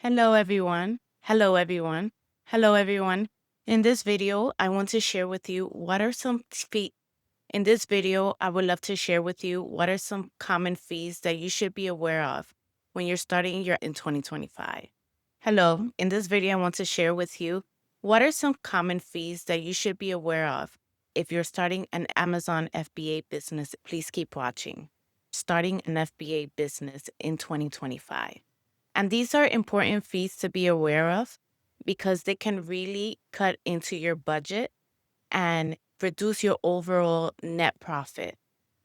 Hello everyone. Hello everyone. Hello everyone. In this video, I want to share with you what are some fees. In this video, I would love to share with you what are some common fees that you should be aware of when you're starting your in 2025. Hello. In this video, I want to share with you what are some common fees that you should be aware of if you're starting an Amazon FBA business. Please keep watching. Starting an FBA business in 2025. And these are important fees to be aware of because they can really cut into your budget and reduce your overall net profit.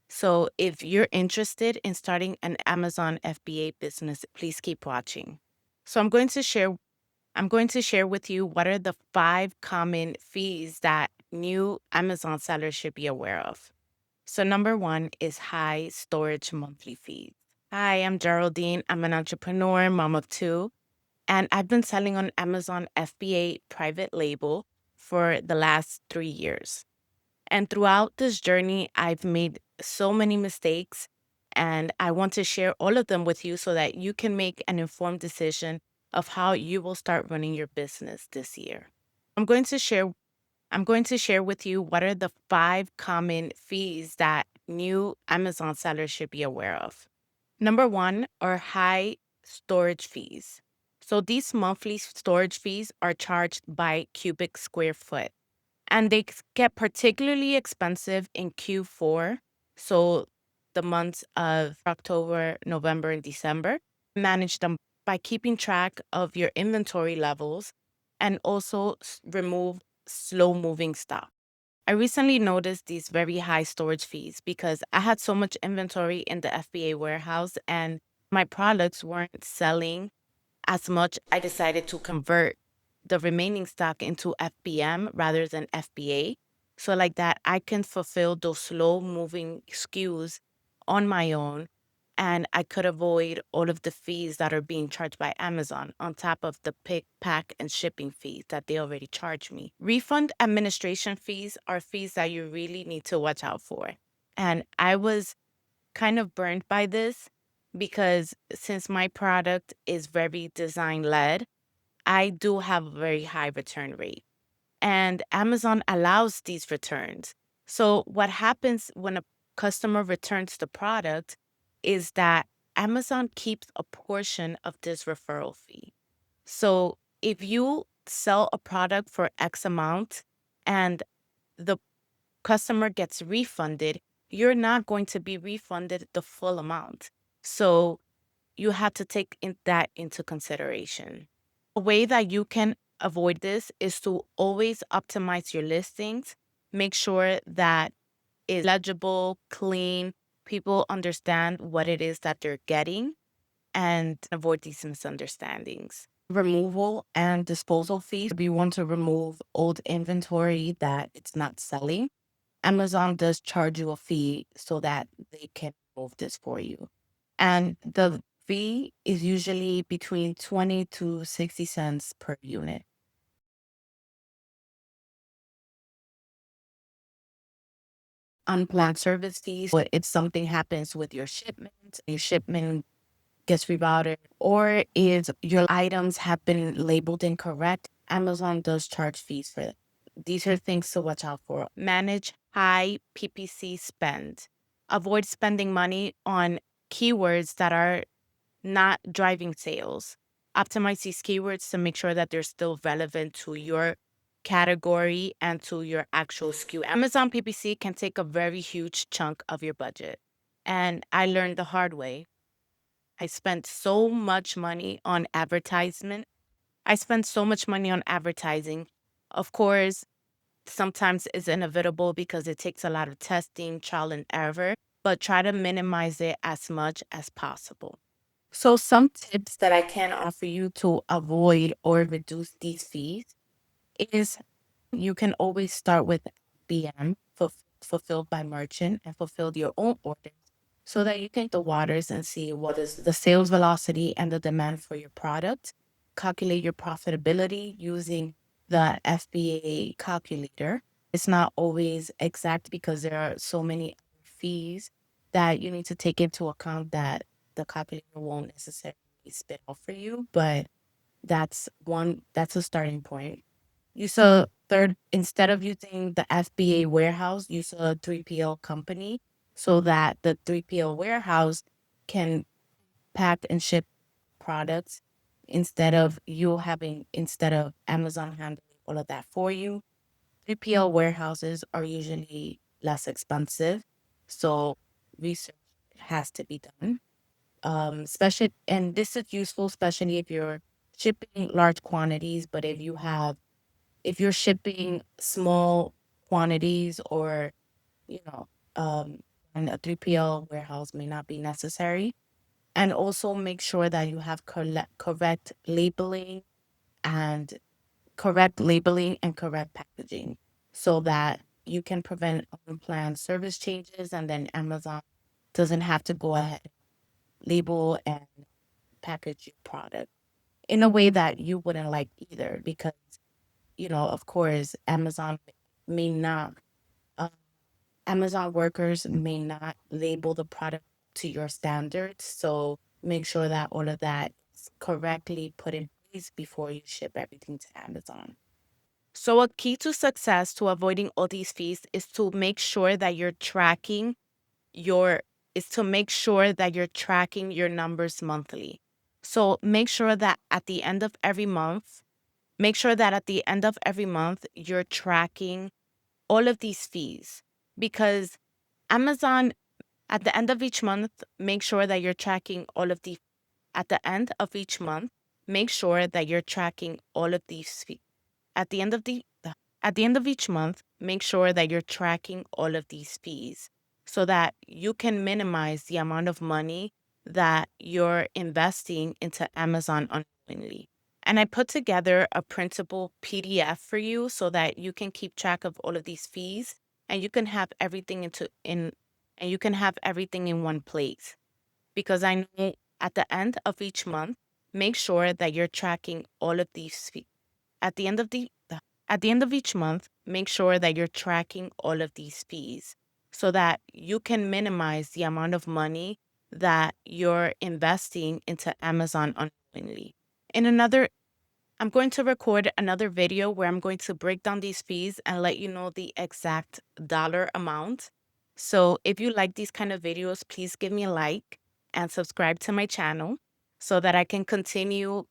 So if you're interested in starting an Amazon FBA business, please keep watching. So I'm going to share with you what are the 5 common fees that new Amazon sellers should be aware of. So number 1 is high storage monthly fees. Hi, I'm Geraldine. I'm an entrepreneur, mom of 2, and I've been selling on Amazon FBA private label for the last 3 years. And throughout this journey, I've made so many mistakes, and I want to share all of them with you so that you can make an informed decision of how you will start running your business this year. I'm going to share I'm going to share with you what are the 5 common fees that new Amazon sellers should be aware of. Number 1 are high storage fees. So these monthly storage fees are charged by cubic square foot, and they get particularly expensive in Q4. So the months of October, November, and December. Manage them by keeping track of your inventory levels and also remove slow moving stock. I recently noticed these very high storage fees because I had so much inventory in the FBA warehouse and my products weren't selling as much. I decided to convert the remaining stock into FBM rather than FBA. So, like that, I can fulfill those slow moving SKUs on my own, and I could avoid all of the fees that are being charged by Amazon on top of the pick, pack, and shipping fees that they already charge me. Refund administration fees are fees that you really need to watch out for. And I was kind of burned by this because since my product is very design led, I do have a very high return rate. And Amazon allows these returns. So, what happens when a customer returns the product is that Amazon keeps a portion of this referral fee. So, if you sell a product for X amount and the customer gets refunded, you're not going to be refunded the full amount. So, you have to take that into consideration. A way that you can avoid this is to always optimize your listings. Make sure that it's legible, clean, people understand what it is that they're getting, and avoid these misunderstandings. Removal and disposal fees. If you want to remove old inventory that it's not selling, Amazon does charge you a fee so that they can remove this for you. And the fee is usually between 20 to 60 cents per unit. Unplanned service fees, if something happens with your shipment gets rerouted, or if your items have been labeled incorrect, Amazon does charge fees for it. These are things to watch out for. Manage high PPC spend. Avoid spending money on keywords that are not driving sales. Optimize these keywords to make sure that they're still relevant to your category and to your actual SKU. Amazon PPC can take a very huge chunk of your budget. And I learned the hard way. I spent so much money on advertisement. I spent so much money on advertising. Of course, sometimes it's inevitable because it takes a lot of testing, trial and error, but try to minimize it as much as possible. So, some tips that I can offer you to avoid or reduce these fees is you can always start with BM, fulfilled by merchant, and fulfill your own orders so that you can the waters and see what is the sales velocity and the demand for your product. Calculate your profitability using the FBA calculator. It's not always exact because there are so many fees that you need to take into account that the calculator won't necessarily spit off for you. But that's a starting point. Use a third, instead of using the FBA warehouse, use a 3PL company so that the 3PL warehouse can pack and ship products instead of Amazon handling all of that for you. 3PL warehouses are usually less expensive, so research has to be done. Especially, and this is useful, especially if you're shipping large quantities. But if you're shipping small quantities, or you know, and a 3PL warehouse may not be necessary. And also make sure that you have and correct labeling and correct packaging so that you can prevent unplanned service changes, and then Amazon doesn't have to go ahead, label and package your product in a way that you wouldn't like either, because of course, may not uh, Amazon workers may not label the product to your standards. So make sure that all of that is correctly put in place before you ship everything to Amazon. So, a key to success to avoiding all these fees is to make sure that you're tracking your numbers monthly. So, make sure that at the end of every month you're tracking all of these fees, because Amazon, at the end of each month, make sure that you're tracking all of the at the end of each month, make sure that you're tracking all of these fees. At the end of the at the end of each month, make sure that you're tracking all of these fees so that you can minimize the amount of money that you're investing into Amazon unknowingly. And I put together a printable PDF for you so that you can keep track of all of these fees, and you can have everything in one place. Because I know at the end of each month, make sure that you're tracking all of these fees. At the end of the at the end of each month, make sure that you're tracking all of these fees so that you can minimize the amount of money that you're investing into Amazon unknowingly. In another I'm going to record another video where I'm going to break down these fees and let you know the exact dollar amount. So if you like these kind of videos, please give me a like and subscribe to my channel so that I can continue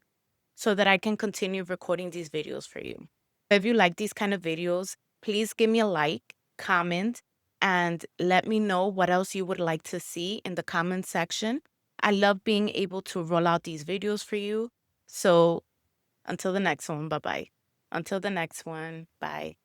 recording these videos for you. If you like these kind of videos, please give me a like, comment, and let me know what else you would like to see in the comment section. I love being able to roll out these videos for you. So until the next one, bye-bye. Until the next one, bye.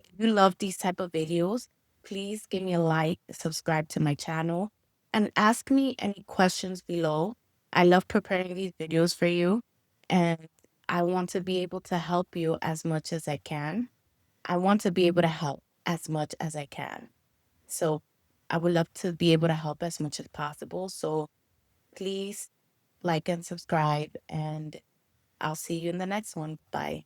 If you love these type of videos, please give me a like, subscribe to my channel, and ask me any questions below. I love preparing these videos for you, and I want to be able to help you as much as I can. I want to be able to help as much as I can. So I would love to be able to help as much as possible. So please like and subscribe, and I'll see you in the next one. Bye.